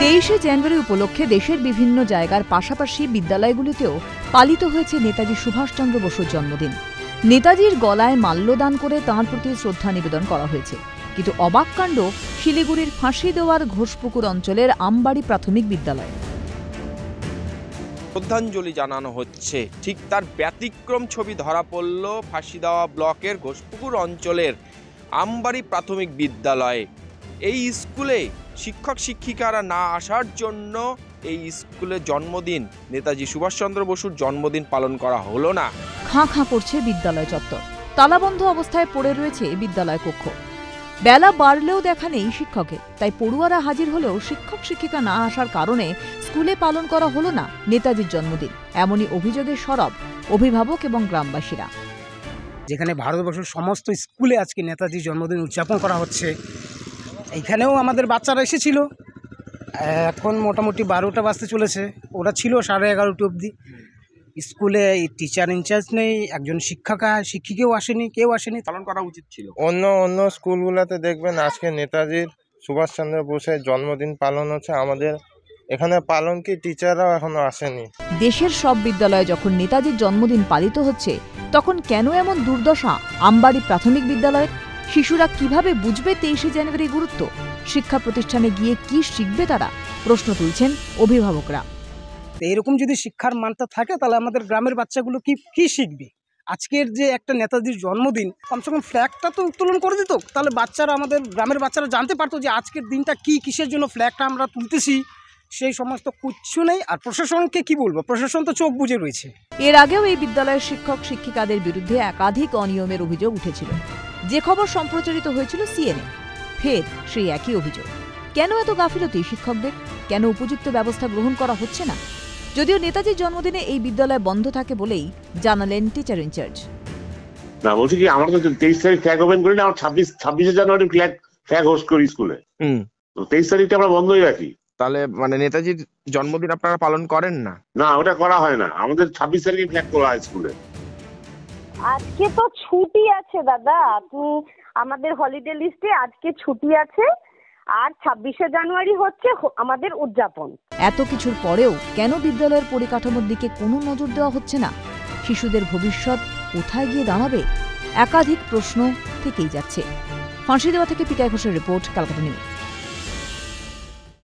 23শে জানুয়ারি উপলক্ষে দেশের বিভিন্ন জায়গার পাশাপাশি বিদ্যালয়গুলিতেও পালিত হয়েছে নেতাজি সুভাষচন্দ্র বসুর জন্মদিন। নেতাজির গলায় মাল্যদান করে তাঁর প্রতি শ্রদ্ধা নিবেদন করা হয়েছে। কিন্তু অবাক কাণ্ড শিলিগুড়ির ফাঁসি দেওয়ার ঘোষপুকুর অঞ্চলের আমবাড়ি প্রাথমিক বিদ্যালয়। শ্রদ্ধাঞ্জলি জানানো হচ্ছে, ঠিক তার ব্যতিক্রম ছবি ধরা পড়ল ফাঁসি দেওয়া ব্লকের ঘোষপুকুর অঞ্চলের আমবাড়ি প্রাথমিক বিদ্যালয়ে। এই স্কুলে শিক্ষক শিক্ষিকারা না আসার জন্য এই স্কুলের জন্মদিন, নেতাজি সুভাষচন্দ্র বসুর জন্মদিন পালন করা হলো না। খাঁ খাঁ করছে বিদ্যালয় চত্বর, তালাবন্ধ অবস্থায় পড়ে রয়েছে বিদ্যালয় কক্ষ। বেলা বাড়লেও দেখা নেই শিক্ষকের, তাই পড়ুয়ারা হাজির হলেও শিক্ষক শিক্ষিকা না আসার কারণে স্কুলে পালন করা হলো না নেতাজির জন্মদিন। এমনই অভিযোগে সরব অভিভাবক এবং গ্রামবাসীরা। যেখানে ভারতবর্ষের সমস্ত স্কুলে আজকে নেতাজির জন্মদিন উদযাপন করা হচ্ছে, এইখানেও আমাদের বাচ্চারা এসেছিল। এখন মোটামুটি 12টা বাজতে চলেছে, ওরা ছিল 11:30 অবধি। স্কুলে টিচার ইনচার্জ নেই, একজন শিক্ষিকাও আসেনি, কেউ আসেনি। পালন করা উচিত ছিল। অন্য স্কুলগুলোতে দেখবেন আজকে নেতাজির সুভাষচন্দ্র বোসের জন্মদিন পালন হচ্ছে, আমাদের এখানে পালন কি টিচাররাও এখনো আসেনি। দেশের সব বিদ্যালয়ে যখন নেতাজির জন্মদিন পালিত হচ্ছে, তখন কেন এমন দুর্দশা আমবাড়ি প্রাথমিক বিদ্যালয়ের? শিশুরা কিভাবে বুঝবে 23শে জানুয়ারি গুরুত্ব? শিক্ষা প্রতিষ্ঠানে গিয়ে কি শিখবে তারা? প্রশ্ন তুলছেন অভিভাবকরা। এইরকম যদি শিক্ষার মানটা থাকে, তাহলে আমাদের গ্রামের বাচ্চাগুলো কি শিখবে? আজকের যে একটা নেতাজির জন্মদিন, কমসে কম ফ্ল্যাগটা তো উত্তোলন করে দিত, তাহলে বাচ্চারা, আমাদের গ্রামের বাচ্চারা জানতে পারতো যে আজকের দিনটা কিসের জন্য ফ্ল্যাগটা আমরা তুলতেছি। সেই সমস্ত কিচ্ছু নেই। আর প্রশাসনকে কি বলবো, প্রশাসন তো চোখ বুজে রয়েছে। এর আগেও এই বিদ্যালয়ের শিক্ষক শিক্ষিকাদের বিরুদ্ধে একাধিক অনিয়মের অভিযোগ উঠেছিল, যে খবর সম্প্রচারিত হয়েছিল CNN। ফের সেই একই অভিযোগ। কেন এত গাফিলতি শিক্ষকদের? কেন উপযুক্ত ব্যবস্থা গ্রহণ করা হচ্ছে না? যদিও নেতাজির জন্মদিনে এই বিদ্যালয় বন্ধ থাকে বলেই জানালেন টিচার ইনচার্জ। না, বলছি কি, আমরা তো 23 তারিখ ফ্ল্যাগ ওপেন করি না, আমরা 26শে জানুয়ারি ফ্ল্যাগ হোস্ট করি স্কুলে। 23 তারিখটা আমরা বন্ধই রাখি। তাহলে মানে নেতাজির জন্মদিন আপনারা পালন করেন না? না, ওটা করা হয় না। আমাদের 26 তারিখে ফ্ল্যাগ তোলা হয় স্কুলে। আজকে তো ছুটি আছে দাদা, আপনি আমাদের হলিডে লিস্টে আজকে ছুটি আছে, আর 26শে জানুয়ারি হচ্ছে আমাদের উদযাপন। এত কিছুর পরেও কেন বিদ্যালয়ের পরিকাঠামোর দিকে কোনো নজর দেওয়া হচ্ছে না? শিশুদের ভবিষ্যৎ কোথায় গিয়ে দাঁড়াবে? একাধিক প্রশ্ন থেকেই যাচ্ছে। ফাঁসি দেওয়া থেকে পিকাই ঘোষের রিপোর্ট, ক্যালকাটা নিউজ।